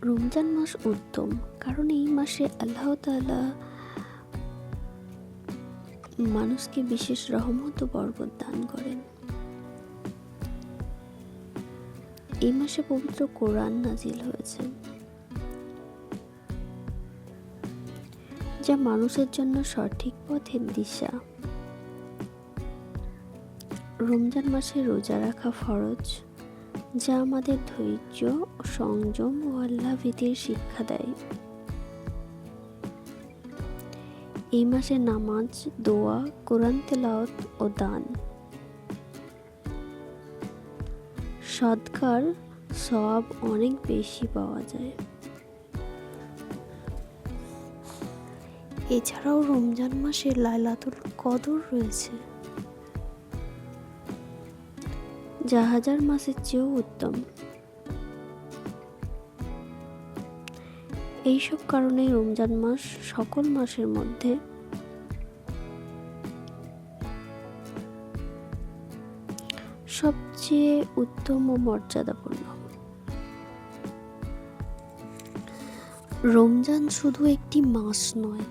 রমজান মাস উত্তম, কারণ এই মাসে আল্লাহ তাআলা মানুষকে বিশেষ রহমত ও বরকত দান করেন। এই মাসে পবিত্র কোরআন নাজিল হয়েছে, যা মানুষের জন্য সঠিক পথের দিশা। রমজান মাসে রোজা রাখা ফরজ, যা আমাদের ধৈর্য, সংযম ও আল্লাহ ভীতির শিক্ষা দেয়। এই মাসে নামাজ, দোয়া, কোরআন তেলাওয়াত ও দান, সদকার সওয়াব অনেক বেশি পাওয়া যায়। এছাড়াও রমজান মাসে লাইলাতুল কদর রয়েছে, যা হাজার মাসের চেয়েও উত্তম। এইসব কারণেই রমজান মাস সকল মাসের মধ্যে সবচেয়ে উত্তম ও মর্যাদাপূর্ণ। রমজান শুধু একটি মাস নয়,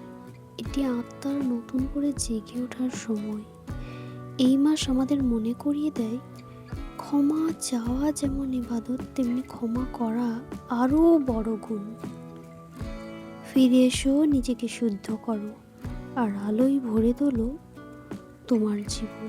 এটি আত্মার নতুন করে জেগে ওঠার সময়। এই মাস আমাদের মনে করিয়ে দেয়, ক্ষমা চাওয়া যেমন ইবাদত, তেমনি ক্ষমা করা আরও বড় গুণ। ফিরে এসো, নিজেকে শুদ্ধ করো, আর আলোয় ভরে তোলো তোমার জীবন।